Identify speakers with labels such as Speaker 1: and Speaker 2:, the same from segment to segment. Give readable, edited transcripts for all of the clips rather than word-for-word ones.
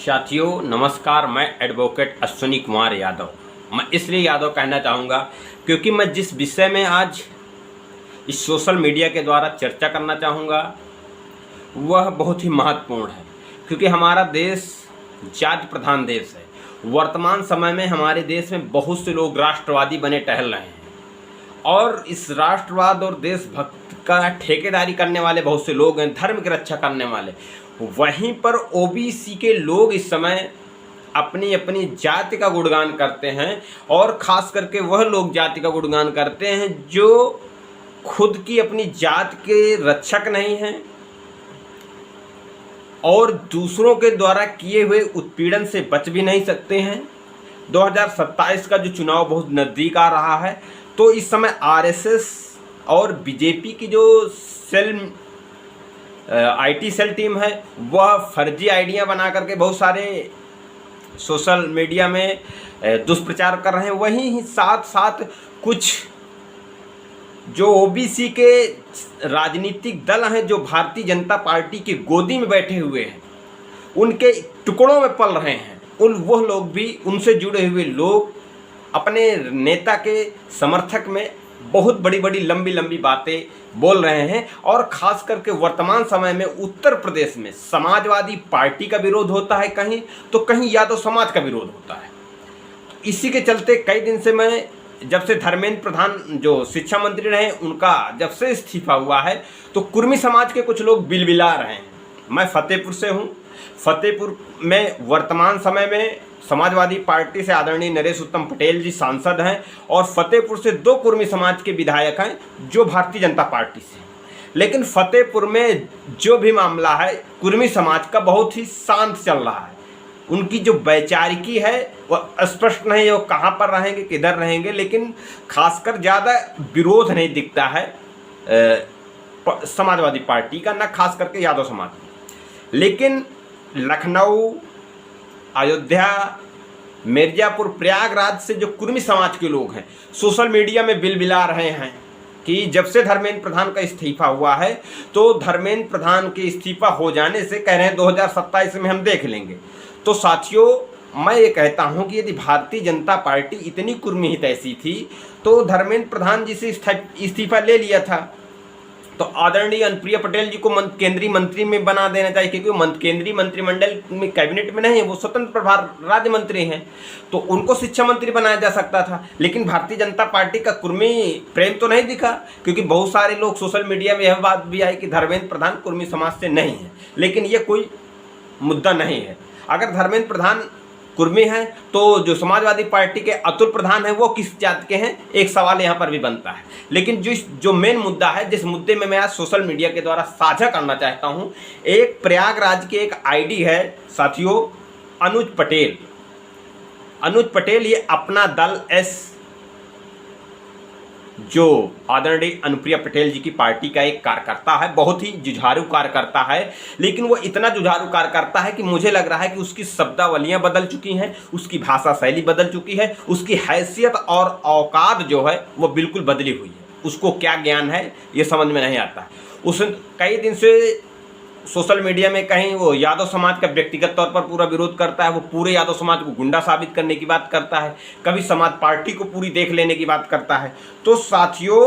Speaker 1: साथियों नमस्कार। मैं एडवोकेट अश्विनी कुमार यादव। मैं इसलिए यादव कहना चाहूँगा क्योंकि मैं जिस विषय में आज इस सोशल मीडिया के द्वारा चर्चा करना चाहूँगा वह बहुत ही महत्वपूर्ण है, क्योंकि हमारा देश जाति प्रधान देश है। वर्तमान समय में हमारे देश में बहुत से लोग राष्ट्रवादी बने टहल रहे हैं और इस राष्ट्रवाद और देशभक्त का ठेकेदारी करने वाले बहुत से लोग हैं, धर्म की रक्षा करने वाले। वहीं पर ओबीसी के लोग इस समय अपनी अपनी जाति का गुणगान करते हैं और ख़ास करके वह लोग जाति का गुणगान करते हैं जो खुद की अपनी जाति के रक्षक नहीं हैं और दूसरों के द्वारा किए हुए उत्पीड़न से बच भी नहीं सकते हैं। 2027 का जो चुनाव बहुत नज़दीक आ रहा है, तो इस समय आरएसएस और बीजेपी की जो आईटी सेल टीम है वह फर्जी आइडिया बना करके बहुत सारे सोशल मीडिया में दुष्प्रचार कर रहे हैं। वहीं साथ साथ कुछ जो ओबीसी के राजनीतिक दल हैं जो भारतीय जनता पार्टी की गोदी में बैठे हुए हैं, उनके टुकड़ों में पल रहे हैं, वह लोग भी, उनसे जुड़े हुए लोग अपने नेता के समर्थक में बहुत बड़ी बड़ी लंबी लंबी बातें बोल रहे हैं। और ख़ास करके वर्तमान समय में उत्तर प्रदेश में समाजवादी पार्टी का विरोध होता है कहीं, तो कहीं यादव समाज का विरोध होता है। इसी के चलते कई दिन से मैं, जब से धर्मेंद्र प्रधान जो शिक्षा मंत्री रहे उनका जब से इस्तीफा हुआ है, तो कुर्मी समाज के कुछ लोग बिलबिला रहे हैं। मैं फतेहपुर से हूँ। फतेहपुर में वर्तमान समय में समाजवादी पार्टी से आदरणीय नरेश उत्तम पटेल जी सांसद हैं और फतेहपुर से 2 कुर्मी समाज के विधायक हैं जो भारतीय जनता पार्टी से। लेकिन फतेहपुर में जो भी मामला है कुर्मी समाज का बहुत ही शांत चल रहा है। उनकी जो वैचारिकी है वह स्पष्ट नहीं है, वो कहाँ पर रहेंगे, किधर रहेंगे, लेकिन खासकर ज़्यादा विरोध नहीं दिखता है समाजवादी पार्टी का, न खास करके यादव समाज। लेकिन लखनऊ, अयोध्या, मिर्ज़ापुर, प्रयागराज से जो कुर्मी समाज के लोग हैं सोशल मीडिया में बिलबिला रहे हैं कि जब से धर्मेंद्र प्रधान का इस्तीफा हुआ है, तो धर्मेंद्र प्रधान के इस्तीफा हो जाने से कह रहे हैं 2027 में हम देख लेंगे। तो साथियों, मैं ये कहता हूं कि यदि भारतीय जनता पार्टी इतनी कुर्मी हित ऐसी थी तो धर्मेंद्र प्रधान जी से इस्तीफा ले लिया था, तो आदरणीय अनुप्रिया पटेल जी को केंद्रीय मंत्री में बना देना चाहिए, क्योंकि वो केंद्रीय मंत्रिमंडल में कैबिनेट में नहीं है, वो स्वतंत्र प्रभार राज्य मंत्री हैं, तो उनको शिक्षा मंत्री बनाया जा सकता था। लेकिन भारतीय जनता पार्टी का कुर्मी प्रेम तो नहीं दिखा, क्योंकि बहुत सारे लोग सोशल मीडिया में यह बात भी आई कि धर्मेंद्र प्रधान कुर्मी समाज से नहीं है। लेकिन ये कोई मुद्दा नहीं है। अगर धर्मेंद्र प्रधान कुर्मी हैं तो जो समाजवादी पार्टी के अतुल प्रधान हैं वो किस जात के हैं, एक सवाल यहाँ पर भी बनता है। लेकिन जो मेन मुद्दा है, जिस मुद्दे में मैं आज सोशल मीडिया के द्वारा साझा करना चाहता हूँ, एक प्रयागराज की एक आईडी है साथियों, अनुज पटेल। अनुज पटेल ये अपना दल एस, जो आदरणीय अनुप्रिया पटेल जी की पार्टी का एक कार्यकर्ता है, बहुत ही जुझारू कार्यकर्ता है। लेकिन वो इतना जुझारू कार्यकर्ता है कि मुझे लग रहा है कि उसकी शब्दावलियाँ बदल चुकी हैं, उसकी भाषा शैली बदल चुकी है, उसकी हैसियत और औकात जो है वो बिल्कुल बदली हुई है। उसको क्या ज्ञान है ये समझ में नहीं आता। उस कई दिन से सोशल मीडिया में कहीं वो यादव समाज का व्यक्तिगत तौर पर पूरा विरोध करता है, वो पूरे यादव समाज को गुंडा साबित करने की बात करता है, कभी समाज पार्टी को पूरी देख लेने की बात करता है। तो साथियों,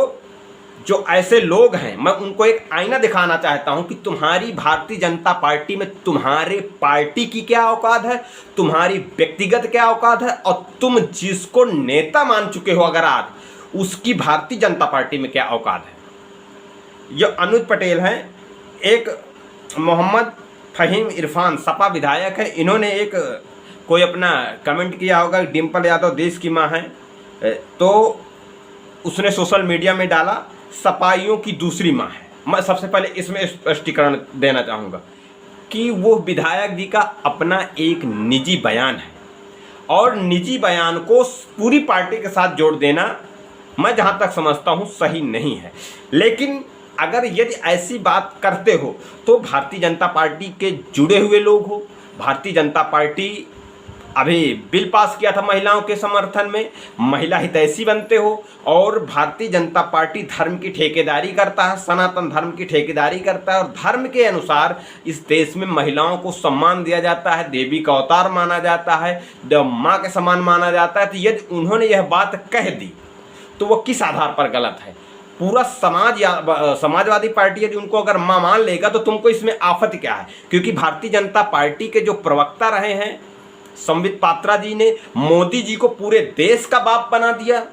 Speaker 1: जो ऐसे लोग हैं, मैं उनको एक आईना दिखाना चाहता हूं कि तुम्हारी भारतीय जनता पार्टी में तुम्हारे पार्टी की क्या औकात है, तुम्हारी व्यक्तिगत क्या औकात है, और तुम जिसको नेता मान चुके हो अगर आज, उसकी भारतीय जनता पार्टी में क्या औकात है। ये अनुज पटेल हैं। एक मोहम्मद फहीम इरफान सपा विधायक है, इन्होंने एक कोई अपना कमेंट किया होगा, डिम्पल यादव देश की मां है, तो उसने सोशल मीडिया में डाला सपाइयों की दूसरी मां है। मैं सबसे पहले इसमें स्पष्टीकरण देना चाहूँगा कि वो विधायक जी का अपना एक निजी बयान है और निजी बयान को पूरी पार्टी के साथ जोड़ देना मैं जहाँ तक समझता हूँ सही नहीं है। लेकिन अगर यदि ऐसी बात करते हो तो भारतीय जनता पार्टी के जुड़े हुए लोग हो, भारतीय जनता पार्टी अभी बिल पास किया था महिलाओं के समर्थन में, महिला हितैषी बनते हो। और भारतीय जनता पार्टी धर्म की ठेकेदारी करता है, सनातन धर्म की ठेकेदारी करता है और धर्म के अनुसार इस देश में महिलाओं को सम्मान दिया जाता है, देवी का अवतार माना जाता है, माँ के समान माना जाता है। तो यदि उन्होंने यह बात कह दी तो वो किस आधार पर गलत है? पूरा समाज या समाजवादी पार्टी यदि उनको अगर मां मान लेगा तो तुमको इसमें आफत क्या है? क्योंकि भारतीय जनता पार्टी के जो प्रवक्ता रहे हैं संबित पात्रा जी ने मोदी जी को पूरे देश का बाप बना दिया।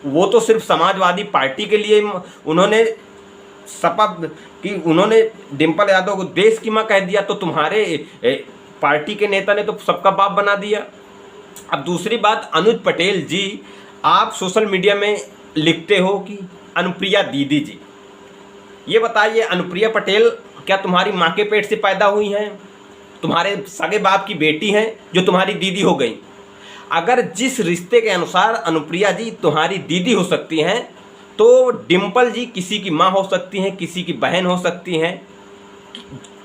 Speaker 1: वो तो सिर्फ समाजवादी पार्टी के लिए उन्होंने शपथ की, उन्होंने डिम्पल यादव को देश की मां कह दिया, तो तुम्हारे पार्टी के नेता ने तो सबका बाप बना दिया। अब दूसरी बात, अनुज पटेल जी, आप सोशल मीडिया में लिखते हो कि अनुप्रिया दीदी जी, ये बताइए अनुप्रिया पटेल क्या तुम्हारी माँ के पेट से पैदा हुई हैं? तुम्हारे सगे बाप की बेटी हैं जो तुम्हारी दीदी हो गई? अगर जिस रिश्ते के अनुसार अनुप्रिया जी तुम्हारी दीदी हो सकती हैं तो डिम्पल जी किसी की माँ हो सकती हैं, किसी की बहन हो सकती हैं।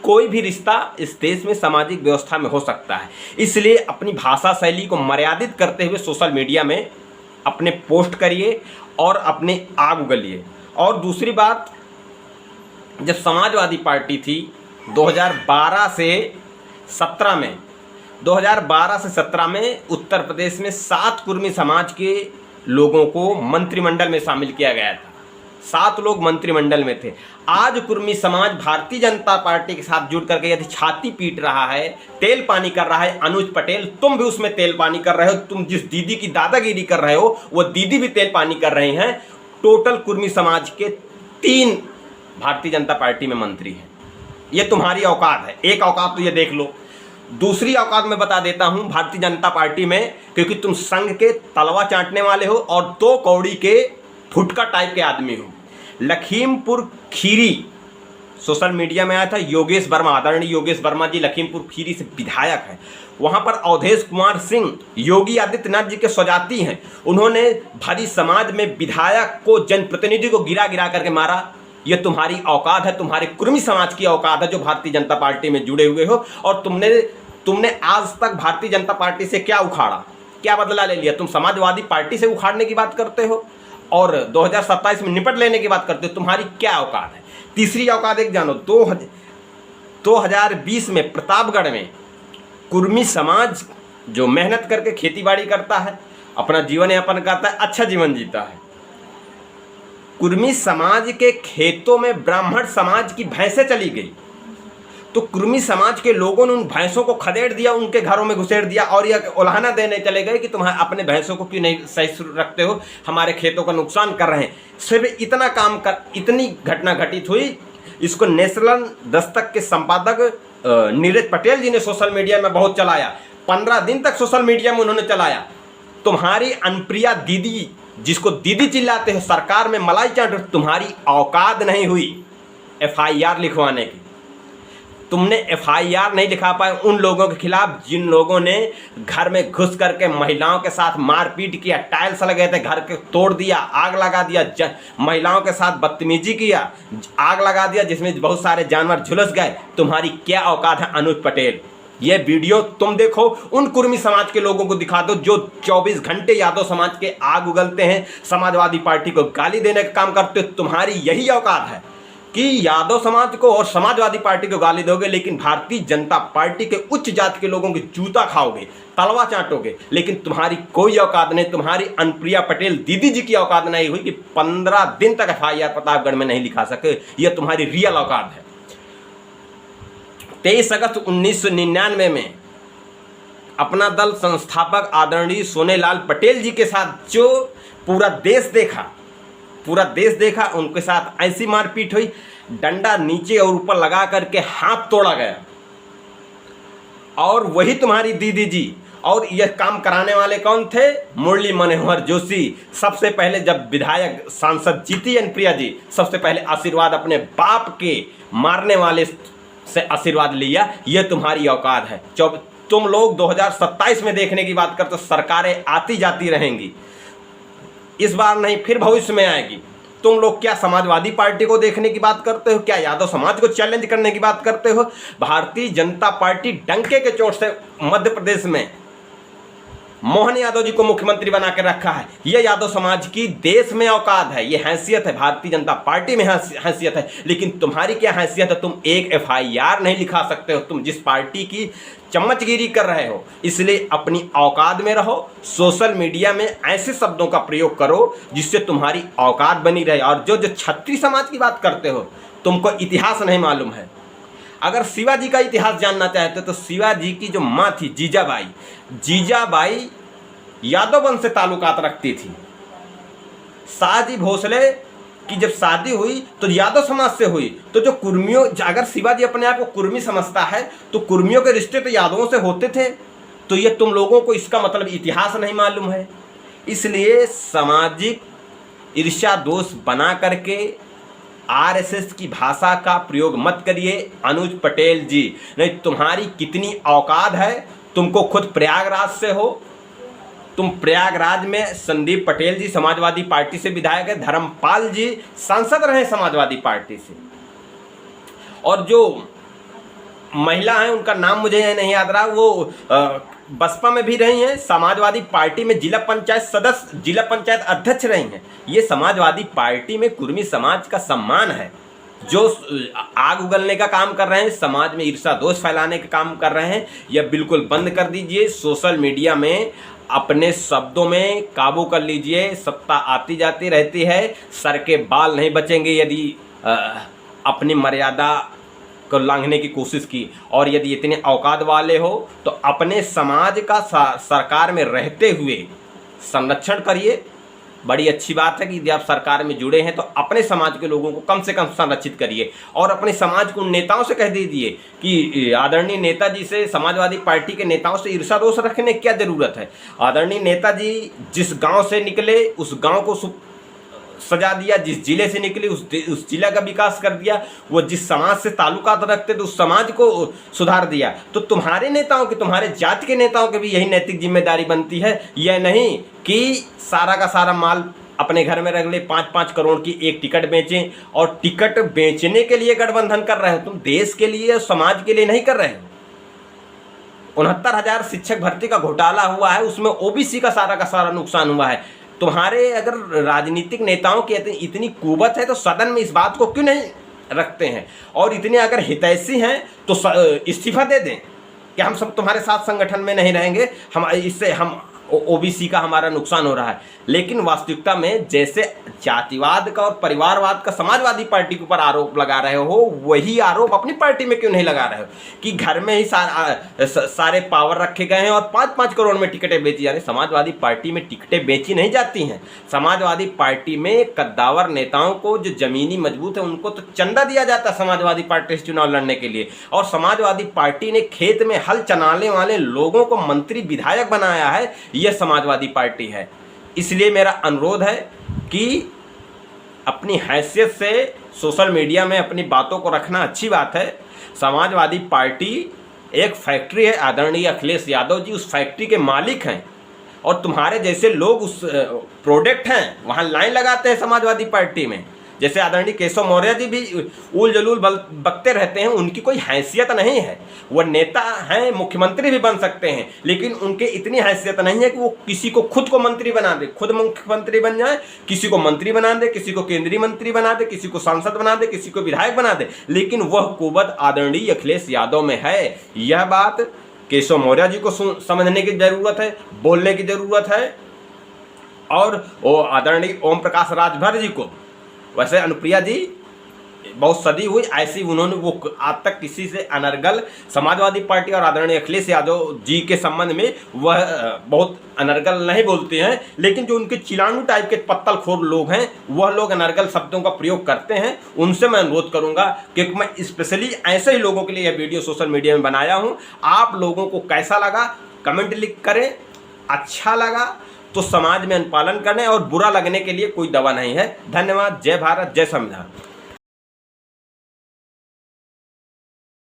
Speaker 1: कोई भी रिश्ता इस देश में सामाजिक व्यवस्था में हो सकता है। इसलिए अपनी भाषा शैली को मर्यादित करते हुए सोशल मीडिया में अपने पोस्ट करिए और अपने आग उगलिए। और दूसरी बात, जब समाजवादी पार्टी थी 2012 से 17 में 2012 से 17 में उत्तर प्रदेश में 7 कुर्मी समाज के लोगों को मंत्रिमंडल में शामिल किया गया था। 7 लोग मंत्रिमंडल में थे। आज कुर्मी समाज भारतीय जनता पार्टी के साथ जुड़ करके यदि छाती पीट रहा है, तेल पानी कर रहा है, अनुज पटेल तुम भी उसमें तेल पानी कर रहे हो। तुम जिस दीदी की दादागिरी कर रहे हो वो दीदी भी तेल पानी कर रहे हैं। टोटल कुर्मी समाज के 3 भारतीय जनता पार्टी में मंत्री हैं। ये तुम्हारी औकात है। एक औकात तो ये देख लो। दूसरी औकात मैं बता देता हूं भारतीय जनता पार्टी में, क्योंकि तुम संघ के तलवा चाटने वाले हो और 2 कौड़ी के फुटका टाइप के आदमी हो। लखीमपुर खीरी सोशल मीडिया में आया था, योगेश वर्मा, आदरणीय योगेश वर्मा जी लखीमपुर खीरी से विधायक है। वहां पर अवधेश कुमार सिंह योगी आदित्यनाथ जी के स्वजाति हैं। उन्होंने भरी समाज में विधायक को, जनप्रतिनिधि को गिरा गिरा करके मारा। ये तुम्हारी औकात है, तुम्हारे कुर्मी समाज की औकात है जो भारतीय जनता पार्टी में जुड़े हुए हो। और तुमने आज तक भारतीय जनता पार्टी से क्या उखाड़ा, क्या बदला ले लिया? तुम समाजवादी पार्टी से उखाड़ने की बात करते हो और 2027 में निपट लेने की बात करते हो। तुम्हारी क्या औकात है? तीसरी औकात एक जानो, 2020 में प्रतापगढ़ में कुर्मी समाज जो मेहनत करके खेतीबाड़ी करता है, अपना जीवन यापन करता है, अच्छा जीवन जीता है, कुर्मी समाज के खेतों में ब्राह्मण समाज की भैंसें चली गई तो कुर्मी समाज के लोगों ने उन भैंसों को खदेड़ दिया, उनके घरों में घुसेड़ दिया और यह उल्हाना देने चले गए कि तुम अपने भैंसों को क्यों नहीं सही रखते हो, हमारे खेतों का नुकसान कर रहे हैं। सिर्फ इतना काम कर, इतनी घटना घटित हुई। इसको नेशनल दस्तक के संपादक नीरज पटेल जी ने सोशल मीडिया में बहुत चलाया। 15 दिन तक सोशल मीडिया में उन्होंने चलाया। तुम्हारी अनुप्रिया दीदी, जिसको दीदी चिल्लाते हो, सरकार में मलाई चाट, तुम्हारी औकात नहीं हुई FIR लिखवाने की। तुमने FIR नहीं लिखा पाए उन लोगों के खिलाफ जिन लोगों ने घर में घुस करके महिलाओं के साथ मारपीट किया, टाइल्स लगे थे घर के तोड़ दिया, आग लगा दिया, महिलाओं के साथ बदतमीजी किया, आग लगा दिया जिसमें बहुत सारे जानवर झुलस गए। तुम्हारी क्या औकात है अनुज पटेल? ये वीडियो तुम देखो, उन कुर्मी समाज के लोगों को दिखा दो जो 24 घंटे यादव समाज के आग उगलते हैं, समाजवादी पार्टी को गाली देने का काम करते हो। तुम्हारी यही औकात है कि यादव समाज को और समाजवादी पार्टी को गाली दोगे, लेकिन भारतीय जनता पार्टी के उच्च जाति के लोगों की जूता खाओगे, तलवा चाटोगे, लेकिन तुम्हारी कोई औकात नहीं। तुम्हारी अनुप्रिया पटेल दीदी जी की औकात नहीं हुई कि 15 दिन तक FIR प्रतापगढ़ में नहीं लिखा सके। यह तुम्हारी रियल औकात है। 23 अगस्त 1999 में अपना दल संस्थापक आदरणीय सोनेलाल पटेल जी के साथ जो पूरा देश देखा, उनके साथ ऐसी मारपीट हुई, डंडा नीचे और ऊपर लगा करके हाथ तोड़ा गया। और वही तुम्हारी दीदी जी। और यह काम कराने वाले कौन थे? मुरली मनोहर जोशी। सबसे पहले जब विधायक सांसद जीती अनुप्रिया जी, सबसे पहले आशीर्वाद अपने बाप के मारने वाले से आशीर्वाद लिया। यह तुम्हारी औकात है। तुम लोग 2027 में देखने की बात करते हो, सरकारें आती जाती रहेंगी, इस बार नहीं फिर भविष्य में आएगी। तुम लोग क्या समाजवादी पार्टी को देखने की बात करते हो? क्या यादव समाज को चैलेंज करने की बात करते हो? भारतीय जनता पार्टी डंके के चोट से मध्य प्रदेश में मोहन यादव जी को मुख्यमंत्री बना के रखा है। ये यादव समाज की देश में औकात है, ये हैसियत है, भारतीय जनता पार्टी में हैसियत है। लेकिन तुम्हारी क्या हैसियत है? तुम एक FIR नहीं लिखा सकते हो, तुम जिस पार्टी की चम्मचगिरी कर रहे हो। इसलिए अपनी औकात में रहो, सोशल मीडिया में ऐसे शब्दों का प्रयोग करो जिससे तुम्हारी औकात बनी रहे। और जो छत्री समाज की बात करते हो, तुमको इतिहास नहीं मालूम है। अगर शिवाजी का इतिहास जानना चाहते हो तो शिवाजी की जो माँ थी जीजाबाई यादव वंश से ताल्लुकात रखती थी। शाहजी भोसले की जब शादी हुई तो यादव समाज से हुई। तो जो कुर्मियों, अगर शिवाजी अपने आप को कुर्मी समझता है तो कुर्मियों के रिश्ते तो यादवों से होते थे। तो ये तुम लोगों को इसका मतलब इतिहास नहीं मालूम है। इसलिए सामाजिक ईर्ष्या दोष बना करके RSS की भाषा का प्रयोग मत करिए अनुज पटेल जी। नहीं, तुम्हारी कितनी औकात है, तुमको खुद प्रयागराज से हो। तुम प्रयागराज में संदीप पटेल जी समाजवादी पार्टी से विधायक है, धर्मपाल जी सांसद रहे समाजवादी पार्टी से, और जो महिला हैं उनका नाम मुझे नहीं याद रहा, वो बसपा में भी रही हैं, समाजवादी पार्टी में जिला पंचायत सदस्य, जिला पंचायत अध्यक्ष रही हैं। ये समाजवादी पार्टी में कुर्मी समाज का सम्मान है। जो आग उगलने का काम कर रहे हैं, समाज में ईर्ष्या दोष फैलाने का काम कर रहे हैं, यह बिल्कुल बंद कर दीजिए। सोशल मीडिया में अपने शब्दों में काबू कर लीजिए। सत्ता आती जाती रहती है, सर के बाल नहीं बचेंगे यदि अपनी मर्यादा को लांघने की कोशिश की। और यदि इतने औकात वाले हो तो अपने समाज का सरकार में रहते हुए संरक्षण करिए। बड़ी अच्छी बात है कि यदि आप सरकार में जुड़े हैं तो अपने समाज के लोगों को कम से कम संरक्षित करिए। और अपने समाज को नेताओं से कह दीजिए कि आदरणीय नेताजी से, समाजवादी पार्टी के नेताओं से ईर्ष्या दोष रखने की क्या ज़रूरत है। आदरणीय नेताजी जिस गांव से निकले उस गांव को सजा दिया, जिस जिले से निकले उस जिला का विकास कर दिया, वो जिस समाज से ताल्लुकात रखते थे उस समाज को सुधार दिया। तो तुम्हारे नेताओं की, तुम्हारे जाति के नेताओं की भी यही नैतिक जिम्मेदारी बनती है। यह नहीं कि सारा का सारा माल अपने घर में रख ले, 5-5 करोड़ की एक टिकट बेचें। और टिकट बेचने के लिए गठबंधन कर रहे हो, तुम देश के लिए, समाज के लिए नहीं कर रहे हो। 69,000 शिक्षक भर्ती का घोटाला हुआ है, उसमें OBC का सारा नुकसान हुआ है। तुम्हारे अगर राजनीतिक नेताओं की इतनी कुवत है तो सदन में इस बात को क्यों नहीं रखते हैं? और इतने अगर हितैषी हैं तो इस्तीफा दे दें कि हम सब तुम्हारे साथ संगठन में नहीं रहेंगे, हम इससे हम OBC का हमारा नुकसान हो रहा है। लेकिन वास्तविकता में जैसे जातिवाद का और परिवारवाद का समाजवादी पार्टी के ऊपर आरोप लगा रहे हो, वही आरोप अपनी पार्टी में क्यों नहीं लगा रहे हो कि घर में ही सारे पावर रखे गए हैं और 5-5 करोड़ में टिकटें बेची जा रही। समाजवादी पार्टी में टिकटें बेची नहीं जाती हैं। समाजवादी पार्टी में कद्दावर नेताओं को जो जमीनी मजबूत है उनको तो चंदा दिया जाता है समाजवादी पार्टी से चुनाव लड़ने के लिए। और समाजवादी पार्टी ने खेत में हल चलाने वाले लोगों को मंत्री विधायक बनाया है, यह समाजवादी पार्टी है। इसलिए मेरा अनुरोध है कि अपनी हैसियत से सोशल मीडिया में अपनी बातों को रखना अच्छी बात है। समाजवादी पार्टी एक फैक्ट्री है, आदरणीय अखिलेश यादव जी उस फैक्ट्री के मालिक हैं और तुम्हारे जैसे लोग उस प्रोडक्ट हैं, वहाँ लाइन लगाते हैं समाजवादी पार्टी में। जैसे आदरणीय केशव मौर्य जी भी उल जलूल बकते रहते हैं, उनकी कोई हैसियत नहीं है। वो नेता हैं, मुख्यमंत्री भी बन सकते हैं, लेकिन उनके इतनी हैसियत नहीं है कि वो किसी को खुद को मंत्री बना दे, खुद मुख्यमंत्री बन जाए, किसी को मंत्री बना दे, किसी को केंद्रीय मंत्री बना दे, किसी को सांसद बना दे, किसी को विधायक बना दे। लेकिन वह कुवत आदरणीय अखिलेश यादव में है। यह बात केशव मौर्य जी को समझने की जरूरत है, बोलने की जरूरत है। और वो आदरणीय ओम प्रकाश राजभर जी को, वैसे अनुप्रिया जी बहुत सदी हुई ऐसी उन्होंने वो आज तक किसी से अनर्गल समाजवादी पार्टी और आदरणीय अखिलेश यादव जी के संबंध में वह बहुत अनर्गल नहीं बोलते हैं। लेकिन जो उनके चिलानू टाइप के पत्तलखोर लोग हैं वह लोग अनर्गल शब्दों का प्रयोग करते हैं। उनसे मैं अनुरोध करूंगा, क्योंकि मैं स्पेशली ऐसे ही लोगों के लिए यह वीडियो सोशल मीडिया में बनाया हूं। आप लोगों को कैसा लगा कमेंट लिख करें, अच्छा लगा तो समाज में अनुपालन करें, और बुरा लगने के लिए कोई दवा नहीं है। धन्यवाद। जय भारत, जय संविधान।